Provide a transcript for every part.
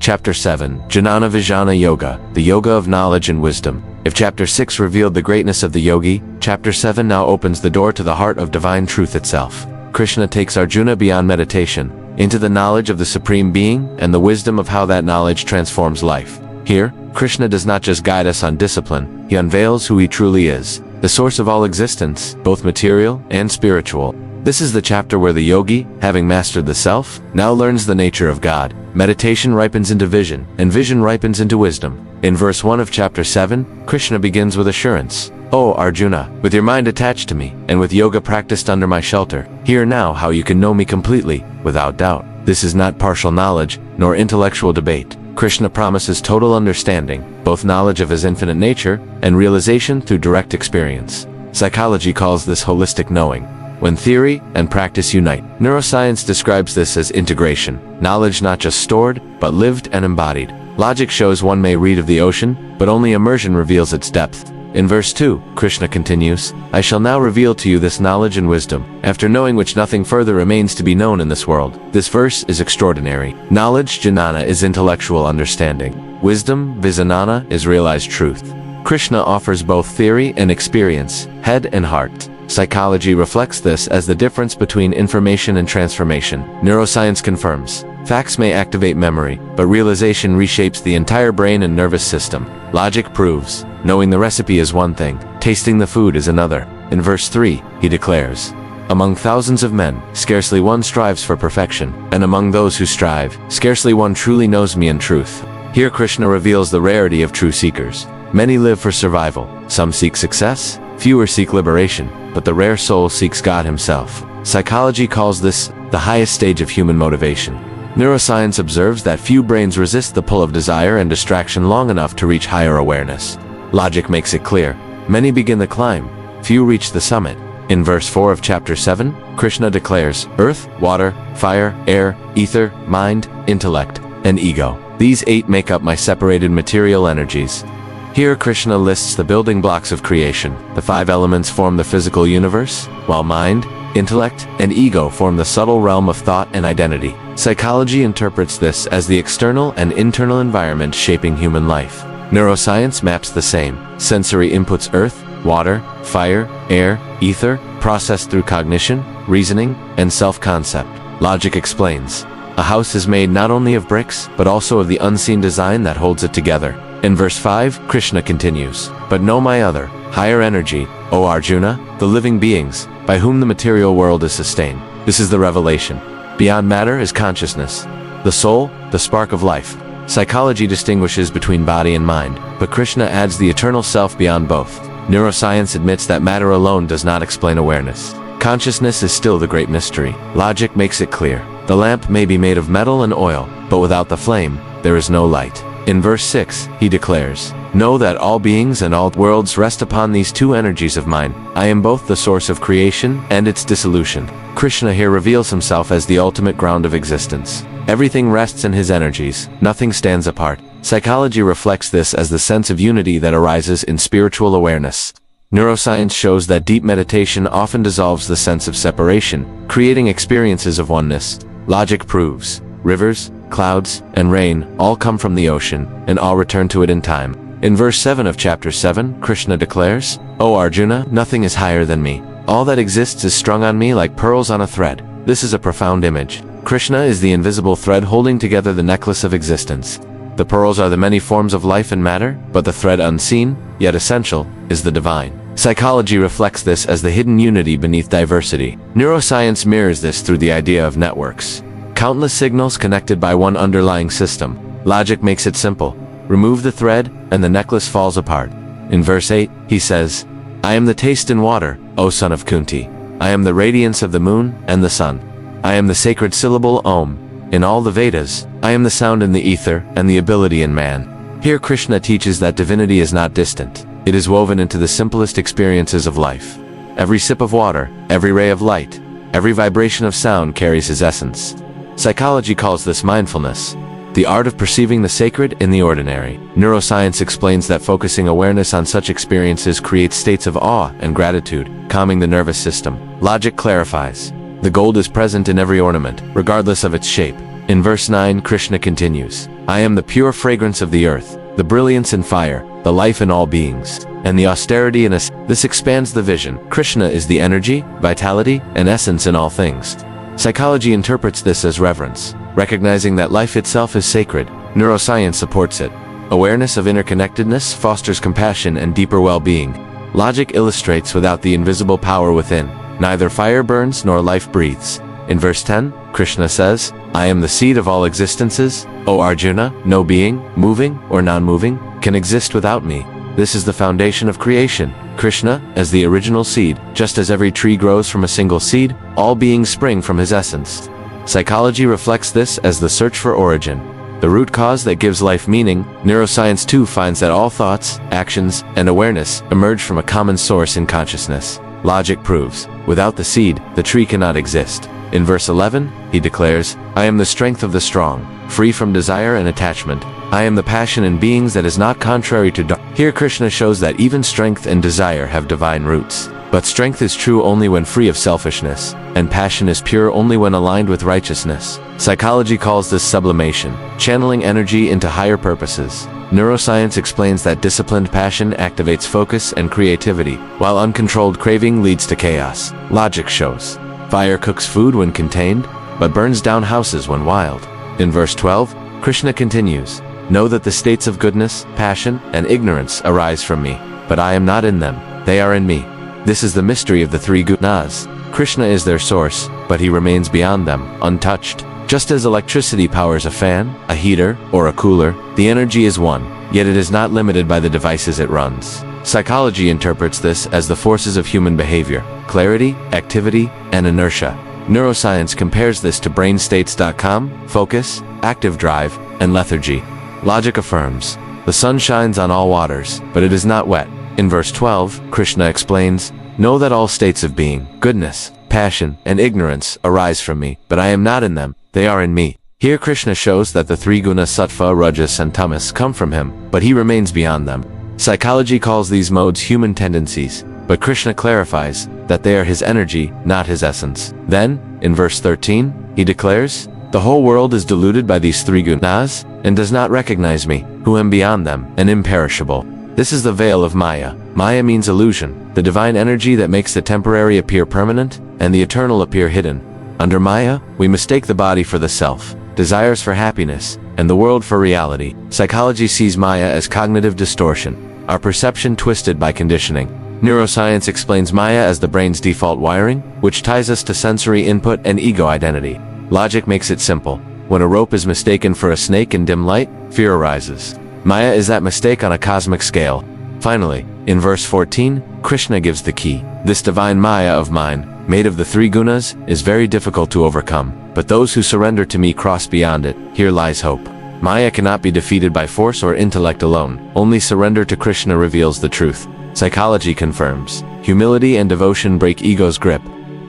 Chapter 7, Jnana Vijnana Yoga, the Yoga of Knowledge and Wisdom. If Chapter 6 revealed the greatness of the yogi, Chapter 7 now opens the door to the heart of divine truth itself. Krishna takes Arjuna beyond meditation, into the knowledge of the Supreme Being and the wisdom of how that knowledge transforms life. Here, Krishna does not just guide us on discipline, he unveils who he truly is, the source of all existence, both material and spiritual. This is the chapter where the yogi, having mastered the self, now learns the nature of God. Meditation ripens into vision, and vision ripens into wisdom. In verse 1 of chapter 7, Krishna begins with assurance. O Arjuna, with your mind attached to me, and with yoga practiced under my shelter, hear now how you can know me completely, without doubt. This is not partial knowledge, nor intellectual debate. Krishna promises total understanding, both knowledge of his infinite nature, and realization through direct experience. Psychology calls this holistic knowing, when theory and practice unite. Neuroscience describes this as integration, knowledge not just stored, but lived and embodied. Logic shows one may read of the ocean, but only immersion reveals its depth. In verse 2, Krishna continues, I shall now reveal to you this knowledge and wisdom, after knowing which nothing further remains to be known in this world. This verse is extraordinary. Knowledge, jnana, is intellectual understanding. Wisdom, vijnana, is realized truth. Krishna offers both theory and experience, head and heart. Psychology reflects this as the difference between information and transformation. Neuroscience confirms, facts may activate memory, but realization reshapes the entire brain and nervous system. Logic proves, knowing the recipe is one thing, tasting the food is another. In verse 3, he declares, among thousands of men, scarcely one strives for perfection, and among those who strive, scarcely one truly knows me in truth. Here Krishna reveals the rarity of true seekers. Many live for survival, some seek success, fewer seek liberation, but the rare soul seeks God himself. Psychology calls this the highest stage of human motivation. Neuroscience observes that few brains resist the pull of desire and distraction long enough to reach higher awareness. Logic makes it clear, many begin the climb, few reach the summit. In verse 4 of chapter 7, Krishna declares, earth, water, fire, air, ether, mind, intellect, and ego. These 8 make up my separated material energies. Here Krishna lists the building blocks of creation. The 5 elements form the physical universe, while mind, intellect, and ego form the subtle realm of thought and identity. Psychology interprets this as the external and internal environment shaping human life. Neuroscience maps the same. Sensory inputs earth, water, fire, air, ether, processed through cognition, reasoning, and self-concept. Logic explains, a house is made not only of bricks, but also of the unseen design that holds it together. In verse 5, Krishna continues, but know my other, higher energy, O Arjuna, the living beings, by whom the material world is sustained. This is the revelation. Beyond matter is consciousness, the soul, the spark of life. Psychology distinguishes between body and mind, but Krishna adds the eternal self beyond both. Neuroscience admits that matter alone does not explain awareness. Consciousness is still the great mystery. Logic makes it clear. The lamp may be made of metal and oil, but without the flame, there is no light. In verse 6, he declares, know that all beings and all worlds rest upon these 2 energies of mine. I am both the source of creation and its dissolution. Krishna here reveals himself as the ultimate ground of existence. Everything rests in his energies, nothing stands apart. Psychology reflects this as the sense of unity that arises in spiritual awareness. Neuroscience shows that deep meditation often dissolves the sense of separation, creating experiences of oneness. Logic proves, rivers, clouds, and rain all come from the ocean, and all return to it in time. In verse 7 of chapter 7, Krishna declares, O Arjuna, nothing is higher than me. All that exists is strung on me like pearls on a thread. This is a profound image. Krishna is the invisible thread holding together the necklace of existence. The pearls are the many forms of life and matter, but the thread unseen, yet essential, is the divine. Psychology reflects this as the hidden unity beneath diversity. Neuroscience mirrors this through the idea of networks. Countless signals connected by one underlying system. Logic makes it simple. Remove the thread, and the necklace falls apart. In verse 8, he says, I am the taste in water, O son of Kunti. I am the radiance of the moon and the sun. I am the sacred syllable Om. In all the Vedas, I am the sound in the ether and the ability in man. Here Krishna teaches that divinity is not distant. It is woven into the simplest experiences of life. Every sip of water, every ray of light, every vibration of sound carries his essence. Psychology calls this mindfulness, the art of perceiving the sacred in the ordinary. Neuroscience explains that focusing awareness on such experiences creates states of awe and gratitude, calming the nervous system. Logic clarifies, the gold is present in every ornament, regardless of its shape. In verse 9, Krishna continues, I am the pure fragrance of the earth, the brilliance and fire, the life in all beings, and the austerity in us. This expands the vision. Krishna is the energy, vitality, and essence in all things. Psychology interprets this as reverence, recognizing that life itself is sacred. Neuroscience supports it. Awareness of interconnectedness fosters compassion and deeper well-being. Logic illustrates without the invisible power within, neither fire burns nor life breathes. In verse 10, Krishna says, I am the seed of all existences. O Arjuna, no being, moving or non-moving, can exist without me. This is the foundation of creation. Krishna, as the original seed, just as every tree grows from a single seed, all beings spring from his essence. Psychology reflects this as the search for origin, the root cause that gives life meaning. Neuroscience too finds that all thoughts, actions, and awareness emerge from a common source in consciousness. Logic proves, without the seed, the tree cannot exist. In verse 11, he declares, I am the strength of the strong, free from desire and attachment. I am the passion in beings that is not contrary to dark. Here Krishna shows that even strength and desire have divine roots. But strength is true only when free of selfishness, and passion is pure only when aligned with righteousness. Psychology calls this sublimation, channeling energy into higher purposes. Neuroscience explains that disciplined passion activates focus and creativity, while uncontrolled craving leads to chaos. Logic shows, fire cooks food when contained, but burns down houses when wild. In verse 12, Krishna continues, know that the states of goodness, passion, and ignorance arise from me, but I am not in them, they are in me. This is the mystery of the three gunas. Krishna is their source, but he remains beyond them, untouched. Just as electricity powers a fan, a heater, or a cooler, the energy is one, yet it is not limited by the devices it runs. Psychology interprets this as the forces of human behavior, clarity, activity, and inertia. Neuroscience compares this to brainstates.com, focus, active drive, and lethargy. Logic affirms, the sun shines on all waters, but it is not wet. In verse 12, Krishna explains, know that all states of being, goodness, passion, and ignorance arise from me, but I am not in them, they are in me. Here Krishna shows that the three gunas sattva, rajas, and tamas come from him, but he remains beyond them. Psychology calls these modes human tendencies, but Krishna clarifies that they are his energy, not his essence. Then, in verse 13, he declares, the whole world is deluded by these three gunas, and does not recognize me, who am beyond them, and imperishable. This is the veil of Maya. Maya means illusion, the divine energy that makes the temporary appear permanent, and the eternal appear hidden. Under Maya, we mistake the body for the self, desires for happiness, and the world for reality. Psychology sees Maya as cognitive distortion, our perception twisted by conditioning. Neuroscience explains Maya as the brain's default wiring, which ties us to sensory input and ego identity. Logic makes it simple. When a rope is mistaken for a snake in dim light, fear arises. Maya is that mistake on a cosmic scale. Finally, in verse 14, Krishna gives the key. This divine Maya of mine, made of the three gunas, is very difficult to overcome, but those who surrender to me cross beyond it. Here lies hope. Maya cannot be defeated by force or intellect alone. Only surrender to Krishna reveals the truth. Psychology confirms, humility and devotion break ego's grip.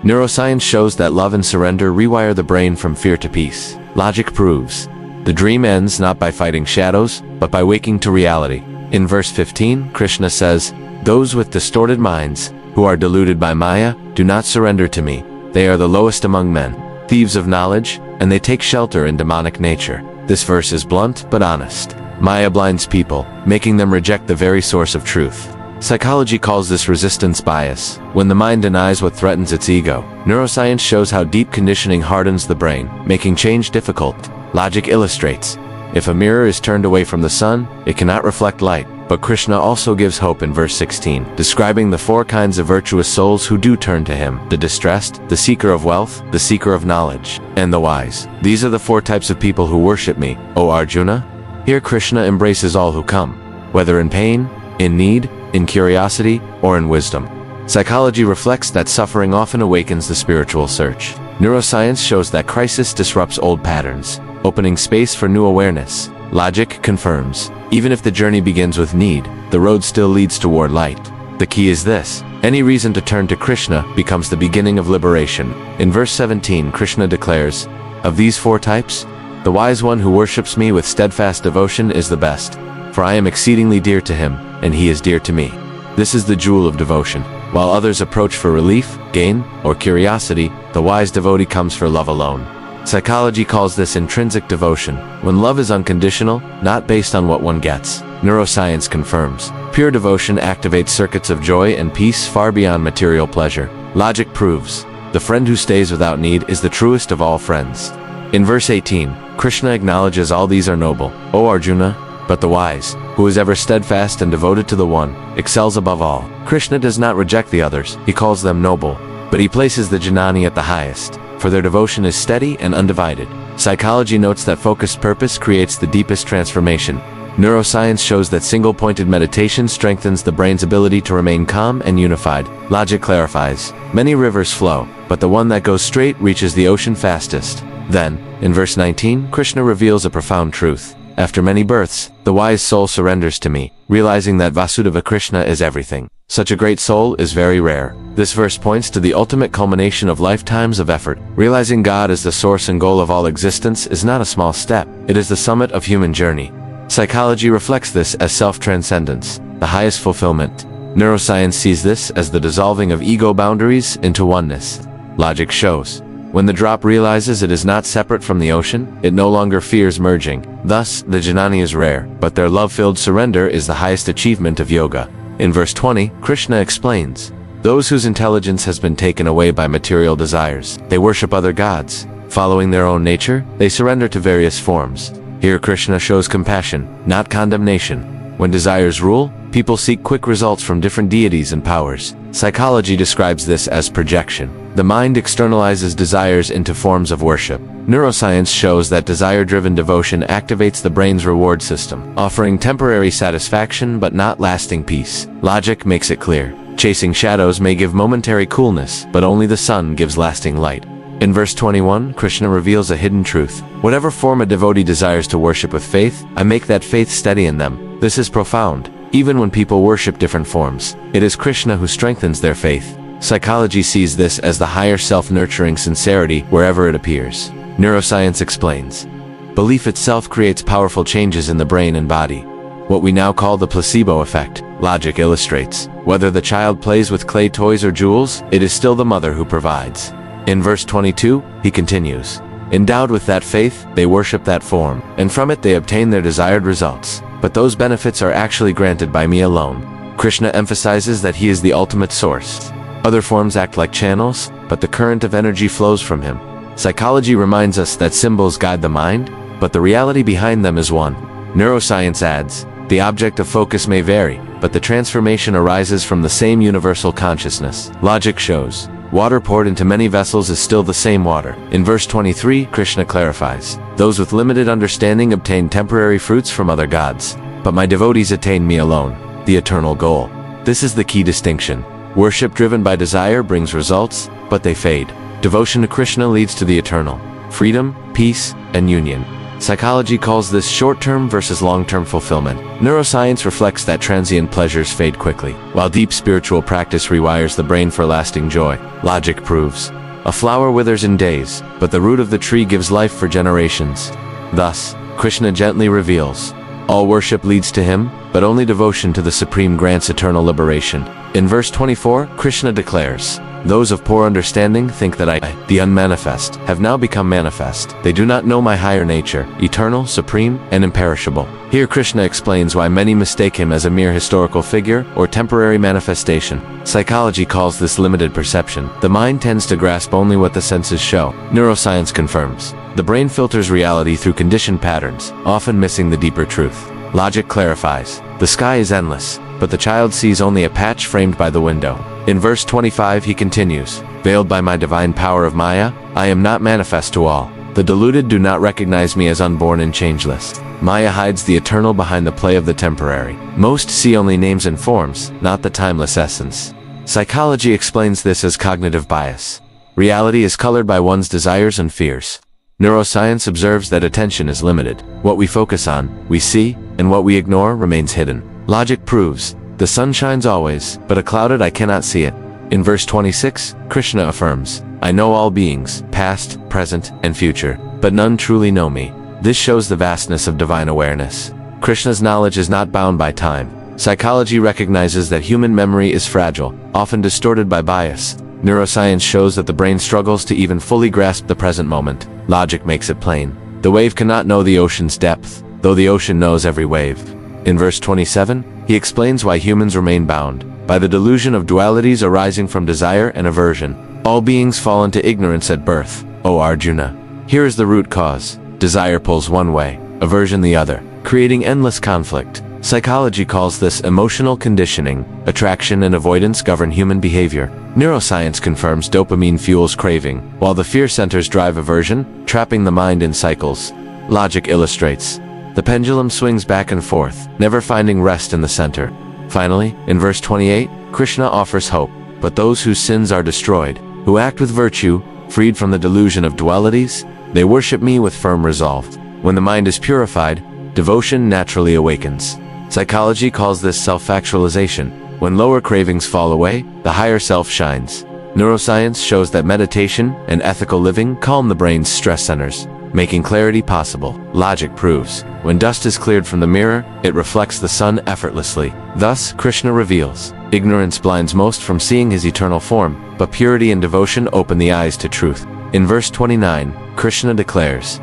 Neuroscience shows that love and surrender rewire the brain from fear to peace. Logic proves, the dream ends not by fighting shadows, but by waking to reality. In verse 15, Krishna says, those with distorted minds, who are deluded by Maya, do not surrender to me. They are the lowest among men, thieves of knowledge, and they take shelter in demonic nature. This verse is blunt but honest. Maya blinds people, making them reject the very source of truth. Psychology calls this resistance bias, when the mind denies what threatens its ego. Neuroscience shows how deep conditioning hardens the brain, making change difficult. Logic illustrates, if a mirror is turned away from the sun, it cannot reflect light. But Krishna also gives hope in verse 16, describing the four kinds of virtuous souls who do turn to him: the distressed, the seeker of wealth, the seeker of knowledge, and the wise. These are the four types of people who worship me, O Arjuna. Here Krishna embraces all who come, whether in pain, in need, in curiosity, or in wisdom. Psychology reflects that suffering often awakens the spiritual search. Neuroscience shows that crisis disrupts old patterns, opening space for new awareness. Logic confirms, even if the journey begins with need, the road still leads toward light. The key is this: any reason to turn to Krishna becomes the beginning of liberation. In verse 17, Krishna declares, of these four types, the wise one who worships me with steadfast devotion is the best, for I am exceedingly dear to him, and he is dear to me. This is the jewel of devotion. While others approach for relief, gain, or curiosity, the wise devotee comes for love alone. Psychology calls this intrinsic devotion, when love is unconditional, not based on what one gets. Neuroscience confirms. Pure devotion activates circuits of joy and peace far beyond material pleasure. Logic proves. The friend who stays without need is the truest of all friends. In verse 18, Krishna acknowledges all these are noble, O Arjuna, but the wise, who is ever steadfast and devoted to the one, excels above all. Krishna does not reject the others, he calls them noble, but he places the Jnani at the highest, for their devotion is steady and undivided. Psychology notes that focused purpose creates the deepest transformation. Neuroscience shows that single-pointed meditation strengthens the brain's ability to remain calm and unified. Logic clarifies. Many rivers flow, but the one that goes straight reaches the ocean fastest. Then, in verse 19, Krishna reveals a profound truth. After many births, the wise soul surrenders to me, realizing that Vasudeva Krishna is everything. Such a great soul is very rare. This verse points to the ultimate culmination of lifetimes of effort. Realizing God as the source and goal of all existence is not a small step. It is the summit of human journey. Psychology reflects this as self-transcendence, the highest fulfillment. Neuroscience sees this as the dissolving of ego boundaries into oneness. Logic shows. When the drop realizes it is not separate from the ocean, it no longer fears merging. Thus, the Jnani is rare, but their love-filled surrender is the highest achievement of yoga. In verse 20, Krishna explains, those whose intelligence has been taken away by material desires, they worship other gods. Following their own nature, they surrender to various forms. Here Krishna shows compassion, not condemnation. When desires rule, people seek quick results from different deities and powers. Psychology describes this as projection. The mind externalizes desires into forms of worship. Neuroscience shows that desire-driven devotion activates the brain's reward system, offering temporary satisfaction but not lasting peace. Logic makes it clear. Chasing shadows may give momentary coolness, but only the sun gives lasting light. In verse 21, Krishna reveals a hidden truth. Whatever form a devotee desires to worship with faith, I make that faith steady in them. This is profound. Even when people worship different forms, it is Krishna who strengthens their faith. Psychology sees this as the higher self-nurturing sincerity wherever it appears. Neuroscience explains. Belief itself creates powerful changes in the brain and body. What we now call the placebo effect. Logic illustrates. Whether the child plays with clay toys or jewels, it is still the mother who provides. In verse 22, he continues. Endowed with that faith, they worship that form, and from it they obtain their desired results. But those benefits are actually granted by me alone. Krishna emphasizes that he is the ultimate source. Other forms act like channels, but the current of energy flows from him. Psychology reminds us that symbols guide the mind, but the reality behind them is one. Neuroscience adds, the object of focus may vary, but the transformation arises from the same universal consciousness. Logic shows. Water poured into many vessels is still the same water. In verse 23, Krishna clarifies, those with limited understanding obtain temporary fruits from other gods, but my devotees attain me alone, the eternal goal. This is the key distinction. Worship driven by desire brings results, but they fade. Devotion to Krishna leads to the eternal, freedom, peace, and union. Psychology calls this short-term versus long-term fulfillment. Neuroscience reflects that transient pleasures fade quickly, while deep spiritual practice rewires the brain for lasting joy. Logic proves. A flower withers in days, but the root of the tree gives life for generations. Thus, Krishna gently reveals, all worship leads to him, but only devotion to the Supreme grants eternal liberation. In verse 24, Krishna declares, those of poor understanding think that I, the unmanifest, have now become manifest. They do not know my higher nature, eternal, supreme, and imperishable. Here Krishna explains why many mistake him as a mere historical figure or temporary manifestation. Psychology calls this limited perception. The mind tends to grasp only what the senses show. Neuroscience confirms. The brain filters reality through conditioned patterns, often missing the deeper truth. Logic clarifies. The sky is endless, but the child sees only a patch framed by the window. In verse 25 he continues, veiled by my divine power of Maya, I am not manifest to all. The deluded do not recognize me as unborn and changeless. Maya hides the eternal behind the play of the temporary. Most see only names and forms, not the timeless essence. Psychology explains this as cognitive bias. Reality is colored by one's desires and fears. Neuroscience observes that attention is limited. What we focus on, we see, and what we ignore remains hidden. Logic proves, the sun shines always, but a clouded I cannot see it. In verse 26, Krishna affirms, I know all beings, past, present, and future, but none truly know me. This shows the vastness of divine awareness. Krishna's knowledge is not bound by time. Psychology recognizes that human memory is fragile, often distorted by bias. Neuroscience shows that the brain struggles to even fully grasp the present moment. Logic makes it plain. The wave cannot know the ocean's depth, though the ocean knows every wave. In verse 27, he explains why humans remain bound by the delusion of dualities arising from desire and aversion. All beings fall into ignorance at birth, O Arjuna. Here is the root cause. Desire pulls one way, aversion the other, creating endless conflict. Psychology calls this emotional conditioning. Attraction and avoidance govern human behavior. Neuroscience confirms dopamine fuels craving, while the fear centers drive aversion, trapping the mind in cycles. Logic illustrates. The pendulum swings back and forth, never finding rest in the center. Finally, in verse 28, Krishna offers hope. But those whose sins are destroyed, who act with virtue, freed from the delusion of dualities, they worship me with firm resolve. When the mind is purified, devotion naturally awakens. Psychology calls this self-actualization. When lower cravings fall away, the higher self shines. Neuroscience shows that meditation and ethical living calm the brain's stress centers, making clarity possible. Logic proves, when dust is cleared from the mirror, it reflects the sun effortlessly. Thus, Krishna reveals, ignorance blinds most from seeing his eternal form, but purity and devotion open the eyes to truth. In verse 29, Krishna declares,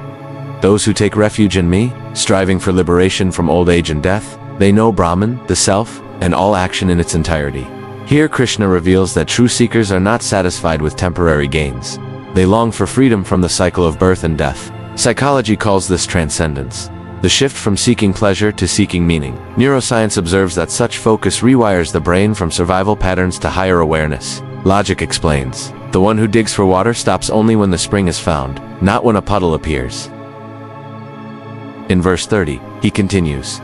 those who take refuge in me, striving for liberation from old age and death, they know Brahman, the self, and all action in its entirety. Here Krishna reveals that true seekers are not satisfied with temporary gains. They long for freedom from the cycle of birth and death. Psychology calls this transcendence, the shift from seeking pleasure to seeking meaning. Neuroscience observes that such focus rewires the brain from survival patterns to higher awareness. Logic explains, the one who digs for water stops only when the spring is found, not when a puddle appears. In verse 30, he continues,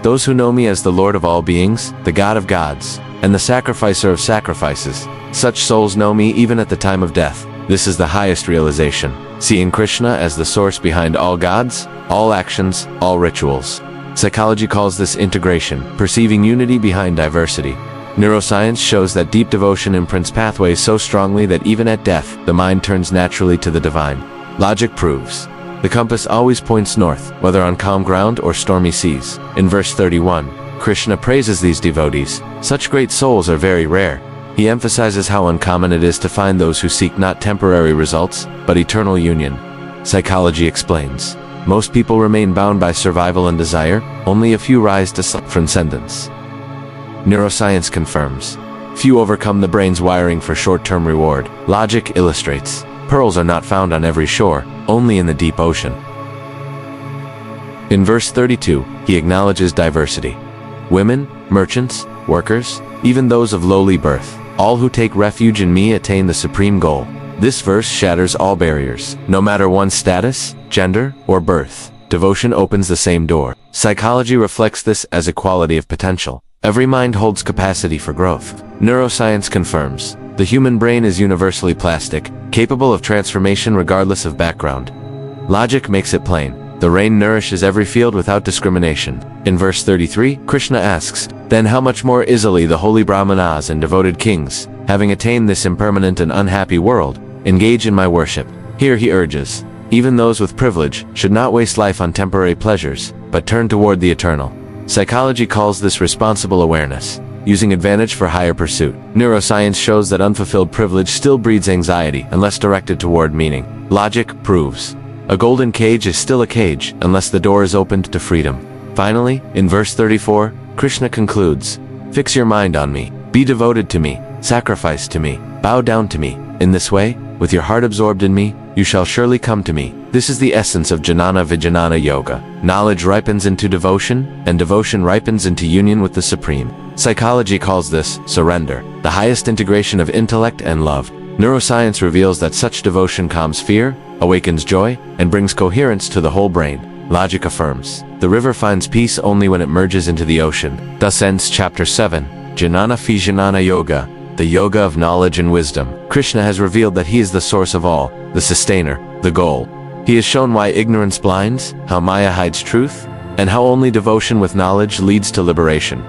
those who know me as the Lord of all beings, the God of gods, and the sacrificer of sacrifices, such souls know me even at the time of death. This is the highest realization, seeing Krishna as the source behind all gods, all actions, all rituals. Psychology calls this integration, perceiving unity behind diversity. Neuroscience shows that deep devotion imprints pathways so strongly that even at death, the mind turns naturally to the divine. Logic proves, the compass always points north, whether on calm ground or stormy seas. In verse 31, Krishna praises these devotees. Such great souls are very rare. He emphasizes how uncommon it is to find those who seek not temporary results, but eternal union. Psychology explains, most people remain bound by survival and desire, only a few rise to self-transcendence. Neuroscience confirms, few overcome the brain's wiring for short-term reward. Logic illustrates, pearls are not found on every shore, only in the deep ocean. In verse 32, he acknowledges diversity. Women, merchants, workers, even those of lowly birth, all who take refuge in me attain the supreme goal. This verse shatters all barriers. No matter one's status, gender, or birth, devotion opens the same door. Psychology reflects this as equality of potential. Every mind holds capacity for growth. Neuroscience confirms, the human brain is universally plastic, capable of transformation regardless of background. Logic makes it plain. The rain nourishes every field without discrimination. In verse 33, Krishna asks, then how much more easily the holy brahmanas and devoted kings, having attained this impermanent and unhappy world, engage in my worship. Here he urges, even those with privilege should not waste life on temporary pleasures, but turn toward the eternal. Psychology calls this responsible awareness, using advantage for higher pursuit. Neuroscience shows that unfulfilled privilege still breeds anxiety unless directed toward meaning. Logic proves, a golden cage is still a cage unless the door is opened to freedom. Finally, in verse 34, Krishna concludes, fix your mind on me, be devoted to me, sacrifice to me, bow down to me. In this way, with your heart absorbed in me, you shall surely come to me. This is the essence of Jnana Vijnana Yoga. Knowledge ripens into devotion, and devotion ripens into union with the Supreme. Psychology calls this surrender, the highest integration of intellect and love. Neuroscience reveals that such devotion calms fear, awakens joy, and brings coherence to the whole brain. Logic affirms, the river finds peace only when it merges into the ocean. Thus ends Chapter 7, Jnana Vijnana Yoga, the yoga of knowledge and wisdom. Krishna has revealed that he is the source of all, the sustainer, the goal. He has shown why ignorance blinds, how Maya hides truth, and how only devotion with knowledge leads to liberation.